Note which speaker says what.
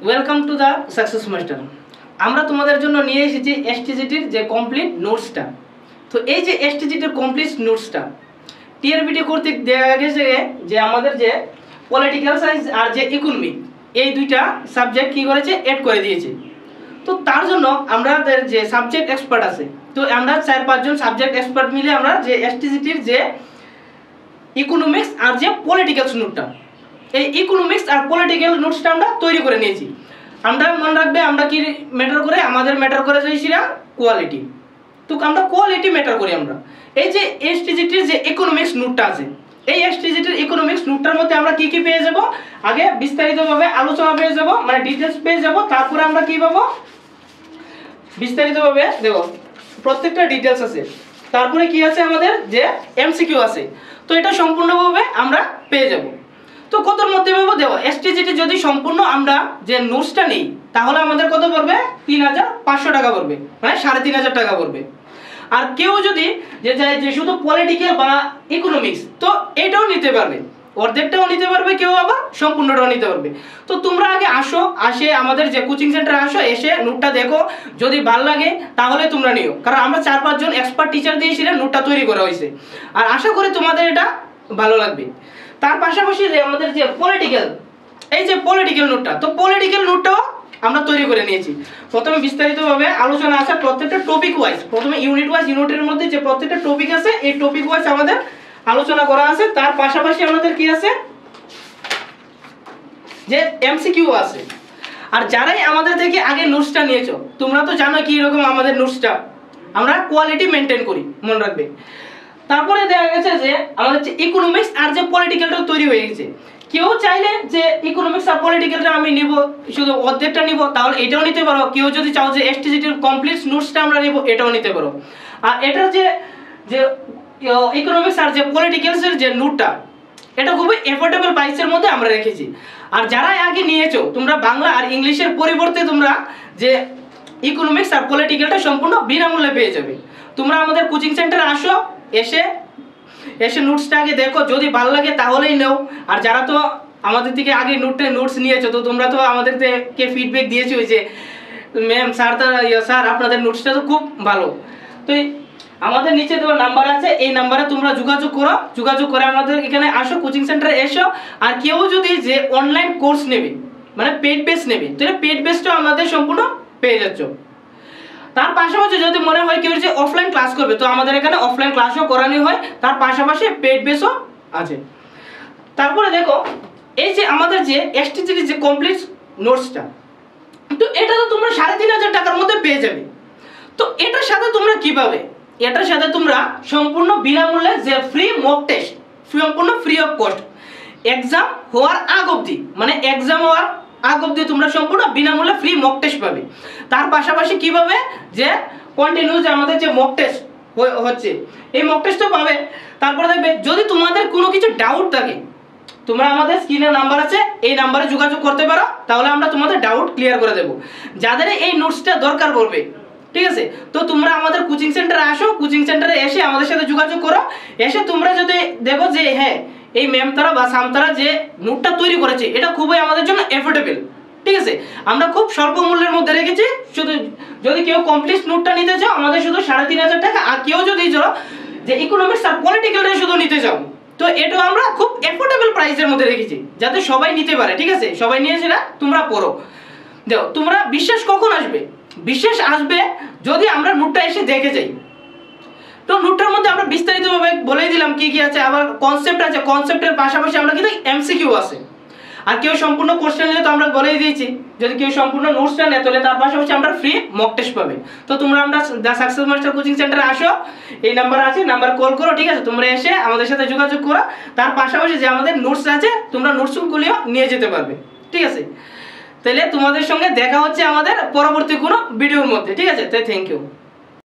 Speaker 1: Welcome to the success master. আমরা তোমাদের জন্য নিয়ে এসেছি এসটিজিটির যে কমপ্লিট নোটসটা। তো এই যে এসটিজিটির কমপ্লিট নোটসটা টিআরবিটি কর্তৃক দেওয়া গেছে যে আমাদের যে পলিটিক্যাল সায়েন্স আর যে ইকোনমি এই দুইটা সাবজেক্ট কী করেছে এড করে দিয়েছে। তো তার জন্য আমাদের যে সাবজেক্ট এক্সপার্ট আছে, তো আমরা 4-5 জন সাবজেক্ট এক্সপার্ট মিলে আমরা যে এসটিজিটির যে ইকোনমিক্স আর যে পলিটিক্যাল নোটটা, এই ইকোনমিক্স আর পলিটিক্যাল নোটসটা আমরা তৈরি করে নিয়েছি। আমরা মনে রাখবে আমরা কি ম্যাটার করে, আমাদের ম্যাটার করে চাইছিলাম কোয়ালিটি। তো আমরা কোয়ালিটি ম্যাটার করি। আমরা এই যে এসটিজিটির যে ইকোনমিক্স নোটটা আছে, এই এসটিজিটির ইকোনমিক্স নোটটার মধ্যে আমরা কি কি পেয়ে যাব, আগে বিস্তারিতভাবে আলোচনা পেয়ে যাব, মানে ডিটেলস পেয়ে যাব। তারপরে আমরা কি পাবো, বিস্তারিতভাবে দেখো প্রত্যেকটা ডিটেলস আছে। তারপরে কি আছে আমাদের যে এমসিকিউ আছে, তো এটা সম্পূর্ণভাবে আমরা পেয়ে যাব। তো কতর মধ্যে পাবো দেখো, এসটিজিটি যদি সম্পূর্ণ আমরা যে নোটসটা নেই তাহলে আমাদের কত পড়বে, 3500 টাকা পড়বে, মানে 3500 টাকা পড়বে। আর কেউ যদি যে চায় যে শুধু পলিটিক্যাল বা ইকোনমিক্স, তো এটাও নিতে পারবে, অর্ধেকটাও নিতে পারবে, কেউ আবার সম্পূর্ণটাও নিতে পারবে। তো তোমরা আগে আসে আমাদের যে কোচিং সেন্টারে আসো, এসে নোটটা দেখো, যদি ভালো লাগে তাহলে তোমরা নিও। কারণ আমরা 4-5 জন এক্সপার্ট টিচার দিয়েছিলেন, নোটটা তৈরি করা হয়েছে। আর আশা করি তোমাদের এটা ভালো লাগবে। তার পাশাপাশি যে আমাদের যে পলিটিক্যাল, এই যে পলিটিক্যাল নোটটা, তো পলিটিক্যাল নোটটাও আমরা তৈরি করে নিয়েছি। প্রথমে বিস্তারিতভাবে আলোচনা আছে প্রত্যেকটা টপিক ওয়াইজ, প্রথমে ইউনিট ওয়াইজ, ইউনিটের মধ্যে যে প্রত্যেকটা টপিক আছে এই টপিক ওয়াইজ আমাদের আলোচনা করা আছে। তার পাশাপাশি আমাদের কি আছে, যে এমসিকিউ আছে। আর যারাই আমাদের থেকে আগে নোটসটা নিয়েছো, তোমরা তো জানো কি রকম আমাদের নোটসটা, আমরা কোয়ালিটি মেনটেন করি, মনে রাখবে। তারপরে দেখা গেছে যে আমাদের যে ইকোনমিক্স আর যে পলিটিক্যালটাও তৈরি হয়ে গেছে। কেউ চাইলে যে ইকোনমিক্স আর পলিটিক্যালটা আমি নিব, শুধু অর্ধেকটা নিব, তাহলে এটাও নিতে পারো। কেউ যদি চাও যে এসটিজিটির কমপ্লিট নোটসটা আমরা নিব, এটাও নিতে পারো। আর এটার যে যে ইকোনমিক্স আর যে পলিটিক্যালসের যে নোটটা, এটা খুবই এফোর্ডেবল প্রাইসের মধ্যে আমরা রেখেছি। আর যারা আগে নিয়েছো, তোমরা বাংলা আর ইংলিশের পরিবর্তে তোমরা যে ইকোনমিক্স আর পলিটিক্যালটা সম্পূর্ণ বিনামূল্যে পেয়ে যাবে। তোমরা আমাদের কোচিং সেন্টারে আসো, এসে নোটসটা আগে দেখো, যদি ভালো লাগে তাহলেই নাও। আর যারা তো আমাদের থেকে আগে নোটস নিয়েছো, তো তোমরা তো আমাদের থেকে ফিডব্যাক দিয়েছো যে ম্যাম স্যার আপনাদের নোটসটা তো খুব ভালো। তো আমাদের নিচে দেওয়া নাম্বার আছে, এই নাম্বারে তোমরা যোগাযোগ করে আমাদের এখানে আসো, কোচিং সেন্টারে এসো। আর কেউ যদি যে অনলাইন কোর্স নেবে, মানে পেড বেস নেবে, তো পেড বেসটাও আমাদের সম্পূর্ণ পেয়ে যাচ্ছ। তার পাশাপাশি যদি মনে হয় কেউ যে অফলাইন ক্লাস করবে, তো আমাদের এখানে অফলাইন ক্লাসও করানো হয়, তার পাশাপাশি পেড বেসও আছে। তারপরে দেখো এই যে আমাদের যে এসটিজিটি যে কমপ্লিট নোটসটা, তো এটা তো তোমরা 3500 টাকার মধ্যে পেয়ে যাবে। তো এটার সাথে তোমরা কি পাবে, এটার সাথে তোমরা সম্পূর্ণ বিনামূল্যে যে ফ্রি মক টেস্ট, সম্পূর্ণ ফ্রি অফ কস্ট, এক্সাম হওয়ার আগ অবধি, মানে এক্সাম হওয়ার আগ অবধি তোমরা সম্পূর্ণ বিনামূল্যে ফ্রি মক টেস্ট পাবে। তার পাশাপাশি কি পাবে, যে কন্টিনিউ যে আমাদের যে মক টেস্ট হচ্ছে, এই মক টেস্টও পাবে। তারপরে দেখবে যদি তোমাদের কোনো কিছু ডাউট থাকে, তোমরা আমাদের স্ক্রিনে নাম্বার আছে, এই নাম্বারে যোগাযোগ করতে পারো, তাহলে আমরা তোমাদের ডাউট ক্লিয়ার করে দেবো। যাদের এই নোটসটা দরকার পড়বে, ঠিক আছে, তো তোমরা আমাদের কোচিং সেন্টারে আসো, কোচিং সেন্টারে এসে আমাদের সাথে যোগাযোগ করো। এসে তোমরা যদি দেখো যে হ্যাঁ এই ম্যাম তারা বা সামতারা যে নোটটা তৈরি করেছে এটা খুবই আমাদের জন্য এফোর্ডেবল, ঠিক আছে, আমরা খুব স্বল্প মূল্যের মধ্যে রেখেছি। শুধু যদি কেউ কমপ্লিট নোটটা নিতে চাও, আমাদের শুধু 3500 টাকা। আর কেউ যদি যে ইকোনমিক্স আর পলিটিক্যালটা শুধু নিতে চাও, তো এটা আমরা খুব এফোর্ডেবল প্রাইসের মধ্যে রেখেছি, যাতে সবাই নিতে পারে, ঠিক আছে। সবাই নিয়ে সেটা তোমরা পড়ো। দেখো তোমরা বিশ্বাস কখন আসবে, বিশ্বাস আসবে যদি আমরা নোটটা এসে দেখে যাই। তো নোটটার মধ্যে আমরা বিস্তারিতভাবে বলেই দিলাম কি কি আছে, আবার কনসেপ্ট আছে, কনসেপ্টের পাশাপাশি আমরা কিন্তু এমসিকিউ আছে। আর কেউ সম্পূর্ণ কোশ্চেন নিলে তো আমরা বলেই দিয়েছি, যদি কেউ সম্পূর্ণ নোটসটা নেয় তাহলে তার পাশাপাশি আমরা ফ্রি মক টেস্ট পাবে। তো তোমরা আমরা দ্য সাকসেস মাস্টার কোচিং সেন্টারে আসো, এই নাম্বার আছে, নাম্বার কল করো, ঠিক আছে, তোমরা এসে আমাদের সাথে যোগাযোগ করো। তার পাশাপাশি যে আমাদের নোটস আছে, তোমরা নোটসগুলিও নিয়ে যেতে পারবে, ঠিক আছে। তাহলে তোমাদের সঙ্গে দেখা হচ্ছে আমাদের পরবর্তী কোনো ভিডিওর মধ্যে, ঠিক আছে। তাই থ্যাংক ইউ।